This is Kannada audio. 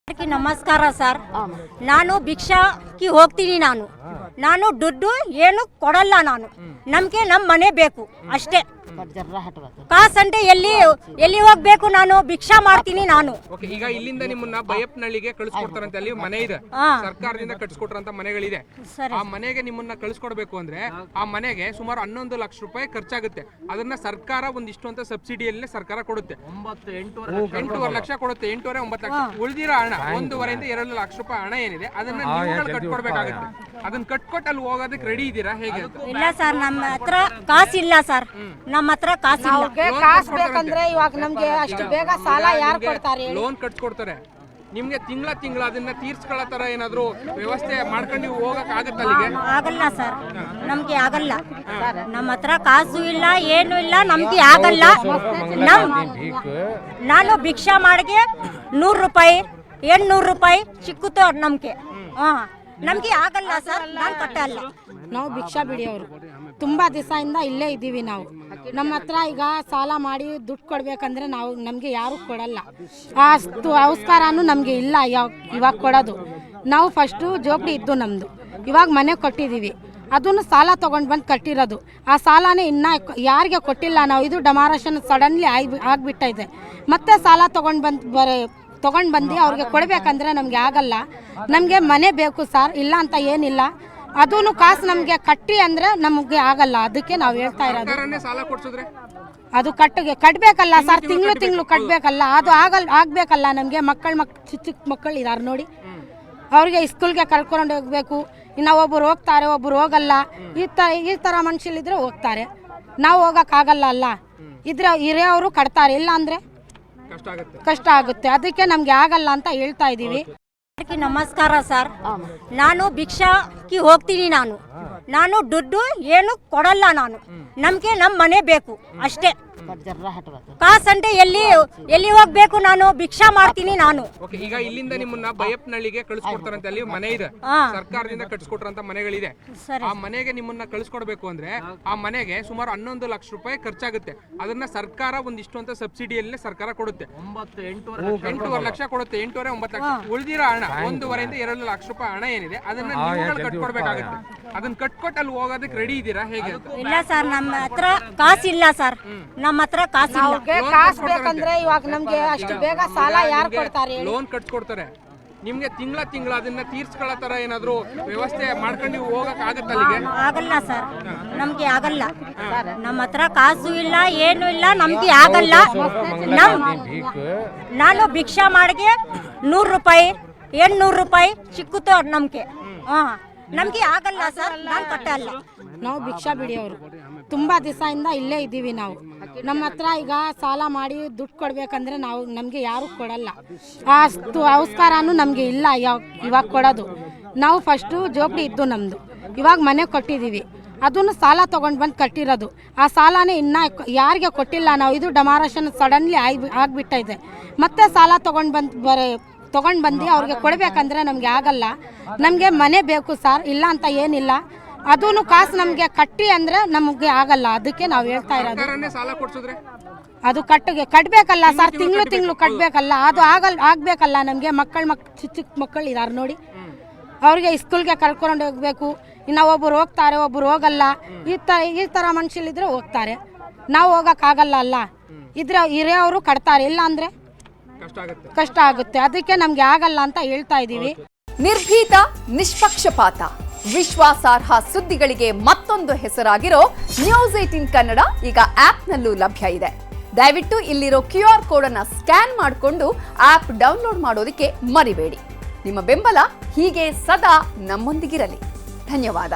ನಮಸ್ಕಾರ ಸರ್. ನಾನು ಭಿಕ್ಷಾಕಿ ಹೋಗ್ತೀನಿ. ನಾನು ದುಡ್ಡು ಏನು ಕೊಡಲ್ಲ. ನಮ್ಗೆ ನಮ್ಮ ಮನೆ ಬೇಕು ಅಷ್ಟೇ. ಕಾಸಂటే ಎಲ್ಲಿ ಹೋಗ್ಬೇಕು? ನಾನು ಭಿಕ್ಷಾ ಮಾಡ್ತೀನಿ. ಈಗ ಇಲ್ಲಿಂದ ನಿಮ್ಮನ್ನ ಬಯಪ್ನಳ್ಳಿಗೆ ಕಳಿಸ್ಕೊಡ್ತಾರಂತೆ. ಅಲ್ಲಿ ಮನೆ ಇದೆ, ಸರ್ಕಾರದಿಂದ ಕಟ್ಸ್ಕೊಟ್ರಂತ ಮನೆಗಳಿದೆ. ಆ ಮನೆಗೆ ನಿಮ್ಮನ್ನ ಕಳಿಸ್ಕೊಡ್ಬೇಕು ಅಂದ್ರೆ ಆ ಮನೆಗೆ ಸುಮಾರು 11 ಲಕ್ಷ ರೂಪಾಯಿ ಖರ್ಚಾಗುತ್ತೆ. ಅದನ್ನ ಸರ್ಕಾರ ಒಂದಿಷ್ಟು ಅಂತ ಸಬ್ಸಿಡಿಯಲ್ಲಿ ಸರ್ಕಾರ ಕೊಡುತ್ತೆ. 8.5 ಲಕ್ಷ ಕೊಡುತ್ತೆ. 8.5 ಲಕ್ಷ ಉಳಿದಿರೋ ಹಣ 1.5 ಇಂದ 2 ಲಕ್ಷ ರೂಪಾಯಿ ಹಣ ಏನಿದೆ ಅದನ್ನ ನೀವು ಕಟ್ಕೊಡ್ಬೇಕಾಗುತ್ತೆ. ಅದನ್ನ ಕಟ್ಕೊಟ್ಟು ಅಲ್ಲಿ ಹೋಗೋದಕ್ಕೆ ರೆಡಿ ಇದ್ದೀರಾ ಹೇಗೆ? ಇಲ್ಲ ಸರ್, ನಮ್ಮ ಹತ್ರ ಕಾಸಿಲ್ಲ ಸರ್. ನಮ್ಮ ಹತ್ರ ಕಾಸಿಲ್ಲ. ಕಾಸು ಬೇಕಂದ್ರೆ ಇವಾಗ ನಮ್ಗೆ ಅಷ್ಟು ಬೇಗ ಸಾಲ ಯಾರು ಕೊಡ್ತಾರೆ? ಲೋನ್ ಕಟ್ಸ್ಕೊಡ್ತಾರೆ ನಿಮ್ಗೆ. ತಿಂಗಳ ಅದನ್ನ ತೀರ್ಸ್ಕೊಳ್ಳೋ ತರ ಏನಾದ್ರು ವ್ಯವಸ್ಥೆ ಮಾಡ್ಕೊಂಡು ನೀವು ಹೋಗಕ್ ಆಗತ್ತ? ಅಲ್ಲಿಗೆ ಆಗಲ್ಲ ಸರ್, ನಮ್ಗೆ ಆಗಲ್ಲ. ನಮ್ಮ ಹತ್ರ ಕಾಸು ಇಲ್ಲ, ಏನು ಇಲ್ಲ, ನಮ್ಗೆ ಆಗಲ್ಲ. ನಾನು ಭಿಕ್ಷಾ ಮಾಡಿಗೆ 100 ರೂಪಾಯಿ 800 ರೂಪಾಯಿ ಸಿಕ್ಕುತ್ತೋ ನಮ್ಗೆ. ನಮ್ಗೆ ಆಗಲ್ಲ ಸರ್, ನಾನು ಕಟ್ಟಲ್ಲ. ನಾವು ಭಿಕ್ಷಾ ಬಿಡಿಯವರು ತುಂಬಾ ದಿವಸದಿಂದ ಇಲ್ಲೇ ಇದ್ದೀವಿ. ನಾವು ನಮ್ಮ ಹತ್ರ ಈಗ ಸಾಲ ಮಾಡಿ ದುಡ್ಡು ಕೊಡ್ಬೇಕಂದ್ರೆ ನಮ್ಗೆ ಯಾರು ಕೊಡಲ್ಲ. ಅಷ್ಟು ಅವಸ್ಕಾರನೂ ನಮ್ಗೆ ಇಲ್ಲ ಇವಾಗ ಕೊಡೋದು. ನಾವು ಫಸ್ಟು ಜೋಪಡಿ ಇದ್ದು ನಮ್ದು, ಇವಾಗ ಮನೆ ಕೊಟ್ಟಿದ್ದೀವಿ. ಅದನ್ನು ಸಾಲ ತೊಗೊಂಡು ಬಂದು ಕಟ್ಟಿರೋದು. ಆ ಸಾಲನೇ ಇನ್ನೂ ಯಾರಿಗೆ ಕೊಟ್ಟಿಲ್ಲ ನಾವು. ಇದು ಡೆಮಾರೇಷನ್ ಸಡನ್ಲಿ ಆಗಿಬಿಟ್ಟೈತೆ. ಮತ್ತೆ ಸಾಲ ತೊಗೊಂಡು ಬಂದು ಅವ್ರಿಗೆ ಕೊಡಬೇಕಂದ್ರೆ ನಮಗೆ ಆಗಲ್ಲ. ನಮಗೆ ಮನೆ ಬೇಕು ಸರ್, ಇಲ್ಲ ಅಂತ ಏನಿಲ್ಲ. ಅದೂ ಕಾಸು ನಮಗೆ ಕಟ್ಟಿ ಅಂದರೆ ನಮಗೆ ಆಗಲ್ಲ. ಅದಕ್ಕೆ ನಾವು ಹೇಳ್ತಾ ಇರೋದು, ಅದು ಕಟ್ಟಬೇಕಲ್ಲ ಸರ್. ತಿಂಗಳು ಕಟ್ಟಬೇಕಲ್ಲ. ಅದು ಆಗಬೇಕಲ್ಲ ನಮಗೆ. ಚಿಕ್ಕ ಮಕ್ಕಳು ಇದ್ದಾರೆ ನೋಡಿ, ಅವ್ರಿಗೆ ಸ್ಕೂಲ್ಗೆ ಕರ್ಕೊಂಡು ಹೋಗ್ಬೇಕು. ಇನ್ನು ಒಬ್ಬರು ಹೋಗ್ತಾರೆ, ಒಬ್ಬರು ಹೋಗಲ್ಲ. ಈ ಥರ ಮನುಷ್ಯಲಿದ್ರೆ ಹೋಗ್ತಾರೆ. ನಾವು ಹೋಗೋಕ್ಕಾಗಲ್ಲ ಅಲ್ಲ. ಇರೋರು ಕಟ್ತಾರೆ, ಇಲ್ಲ ಅಂದರೆ ಕಷ್ಟ ಆಗುತ್ತೆ. ಅದಕ್ಕೆ ನಮ್ಗೆ ಆಗಲ್ಲ ಅಂತ ಹೇಳ್ತಾ ಇದ್ದೀವಿ. ನಮಸ್ಕಾರ ಸರ್. ನಾನು ಭಿಕ್ಷಾಕಿ ಹೋಗ್ತೀನಿ. ನಾನು ದುಡ್ಡು ಏನು ಕೊಡಲ್ಲ. ನಮ್ಗೆ ನಮ್ಮ ಮನೆ ಬೇಕು ಅಷ್ಟೇ. ಕಾಸಂటే ಎಲ್ಲಿ ಹೋಗ್ಬೇಕು? ನಾನು ಭಿಕ್ಷಾ ಮಾಡ್ತೀನಿ. ಈಗ ಇಲ್ಲಿಂದ ನಿಮ್ಮನ್ನ ಬಯಪ್ನಳ್ಳಿಗೆ ಕಳಿಸ್ಕೊಡ್ತಾರಂತೆ. ಅಲ್ಲಿ ಮನೆ ಇದೆ, ಸರ್ಕಾರದಿಂದ ಕಟ್ಸ್ಕೊಟ್ರಂತ ಮನೆಗಳಿದೆ. ಆ ಮನೆಗೆ ನಿಮ್ಮನ್ನ ಕಳಿಸ್ಕೊಡ್ಬೇಕು ಅಂದ್ರೆ ಆ ಮನೆಗೆ ಸುಮಾರು 11 ಲಕ್ಷ ರೂಪಾಯಿ ಖರ್ಚಾಗುತ್ತೆ. ಅದನ್ನ ಸರ್ಕಾರ ಒಂದಿಷ್ಟು ಅಂತ ಸಬ್ಸಿಡಿಯಲ್ಲಿ ಸರ್ಕಾರ ಕೊಡುತ್ತೆ. 8.5 ಲಕ್ಷ ಕೊಡುತ್ತೆ. 8.5 ಲಕ್ಷ ಉಳಿದಿರೋ ಹಣ 1.5 ಇಂದ 2 ಲಕ್ಷ ರೂಪಾಯಿ ಹಣ ಏನಿದೆ ಅದನ್ನ ನೀವು ಕಟ್ಕೊಡ್ಬೇಕಾಗುತ್ತೆ. ಅದನ್ನ ಕಟ್ಕೊಟ್ಟು ಅಲ್ಲಿ ಹೋಗೋದಕ್ಕೆ ರೆಡಿ ಇದ್ದೀರಾ ಹೇಗೆ? ಇಲ್ಲ ಸರ್, ನಮ್ಮ ಹತ್ರ ಕಾಸಿಲ್ಲ ಸರ್. ನಮ್ಮ ಹತ್ರ ಕಾಸಿಲ್ಲ. ಕಾಸು ಬೇಕಂದ್ರೆ ಇವಾಗ ನಮ್ಗೆ ಅಷ್ಟು ಬೇಗ ಸಾಲ ಯಾರು ಕೊಡ್ತಾರೆ? ಲೋನ್ ಕಟ್ಸ್ಕೊಡ್ತಾರೆ ನಿಮ್ಗೆ. ತಿಂಗಳ ಅದನ್ನ ತೀರ್ಸ್ಕೊಳ್ಳೋ ತರ ಏನಾದ್ರು ವ್ಯವಸ್ಥೆ ಮಾಡ್ಕೊಂಡು ನೀವು ಹೋಗಕ್ ಆಗತ್ತ? ಅಲ್ಲಿಗೆ ಆಗಲ್ಲ ಸರ್, ನಮ್ಗೆ ಆಗಲ್ಲ. ನಮ್ಮ ಹತ್ರ ಕಾಸು ಇಲ್ಲ, ಏನು ಇಲ್ಲ, ನಮ್ಗೆ ಆಗಲ್ಲ. ನಾನು ಭಿಕ್ಷಾ ಮಾಡಿಗೆ 100 ರೂಪಾಯಿ 800 ರೂಪಾಯಿ ಸಿಕ್ಕುತ್ತೋ ನಮ್ಗೆ. ನಮ್ಗೆ ಆಗಲ್ಲ ಸರ್, ನಾನು ಕಟ್ಟಲ್ಲ. ನಾವು ಭಿಕ್ಷಾ ಬಿಡಿಯವರು ತುಂಬಾ ದಿವಸದಿಂದ ಇಲ್ಲೇ ಇದ್ದೀವಿ. ನಾವು ನಮ್ಮ ಹತ್ರ ಈಗ ಸಾಲ ಮಾಡಿ ದುಡ್ಡು ಕೊಡ್ಬೇಕಂದ್ರೆ ನಮ್ಗೆ ಯಾರು ಕೊಡಲ್ಲ. ಅಷ್ಟು ಅವಸ್ಕಾರನೂ ನಮ್ಗೆ ಇಲ್ಲ ಇವಾಗ ಕೊಡೋದು. ನಾವು ಫಸ್ಟು ಜೋಪಡಿ ಇದ್ದು ನಮ್ದು, ಇವಾಗ ಮನೆ ಕೊಟ್ಟಿದ್ದೀವಿ. ಅದನ್ನು ಸಾಲ ತೊಗೊಂಡು ಬಂದು ಕಟ್ಟಿರೋದು. ಆ ಸಾಲನೇ ಇನ್ನೂ ಯಾರಿಗೆ ಕೊಟ್ಟಿಲ್ಲ ನಾವು. ಇದು ಡೆಮಾರೇಷನ್ ಸಡನ್ಲಿ ಆಗಿಬಿಟ್ಟೈತೆ. ಮತ್ತೆ ಸಾಲ ತೊಗೊಂಡು ಬಂದು ಅವ್ರಿಗೆ ಕೊಡಬೇಕಂದ್ರೆ ನಮಗೆ ಆಗಲ್ಲ. ನಮಗೆ ಮನೆ ಬೇಕು ಸರ್, ಇಲ್ಲ ಅಂತ ಏನಿಲ್ಲ. ಅದೂ ಕಾಸು ನಮಗೆ ಕಟ್ಟಿ ಅಂದರೆ ನಮಗೆ ಆಗಲ್ಲ. ಅದಕ್ಕೆ ನಾವು ಹೇಳ್ತಾ ಇರೋದು, ಅದು ಕಟ್ಟಬೇಕಲ್ಲ ಸರ್. ತಿಂಗಳು ಕಟ್ಟಬೇಕಲ್ಲ. ಅದು ಆಗಬೇಕಲ್ಲ ನಮಗೆ. ಚಿಕ್ಕ ಮಕ್ಕಳು ಇದ್ದಾರೆ ನೋಡಿ, ಅವ್ರಿಗೆ ಸ್ಕೂಲ್ಗೆ ಕರ್ಕೊಂಡು ಹೋಗ್ಬೇಕು. ಇನ್ನು ಒಬ್ಬರು ಹೋಗ್ತಾರೆ, ಒಬ್ಬರು ಹೋಗಲ್ಲ. ಈ ಥರ ಮನುಷ್ಯಲಿದ್ರೆ ಹೋಗ್ತಾರೆ. ನಾವು ಹೋಗೋಕ್ಕಾಗಲ್ಲ ಅಲ್ಲ. ಇರೋರು ಕಟ್ತಾರೆ, ಇಲ್ಲ ಅಂದರೆ ಕಷ್ಟ ಆಗುತ್ತೆ. ಅದಕ್ಕೆ ನಮ್ಗೆ ಆಗಲ್ಲ ಅಂತ ಹೇಳ್ತಾ ಇದ್ದೀವಿ. ನಿರ್ಭೀತ, ನಿಷ್ಪಕ್ಷಪಾತ, ವಿಶ್ವಾಸಾರ್ಹ ಸುದ್ದಿಗಳಿಗೆ ಮತ್ತೊಂದು ಹೆಸರಾಗಿರೋ News18 ಕನ್ನಡ ಈಗ ಆಪ್ನಲ್ಲೂ ಲಭ್ಯ ಇದೆ. ದಯವಿಟ್ಟು ಇಲ್ಲಿರೋ QR ಕೋಡ್ ಅನ್ನ ಸ್ಕ್ಯಾನ್ ಮಾಡಿಕೊಂಡು ಆಪ್ ಡೌನ್ಲೋಡ್ ಮಾಡೋದಕ್ಕೆ ಮರಿಬೇಡಿ. ನಿಮ್ಮ ಬೆಂಬಲ ಹೀಗೆ ಸದಾ ನಮ್ಮೊಂದಿಗಿರಲಿ. ಧನ್ಯವಾದ.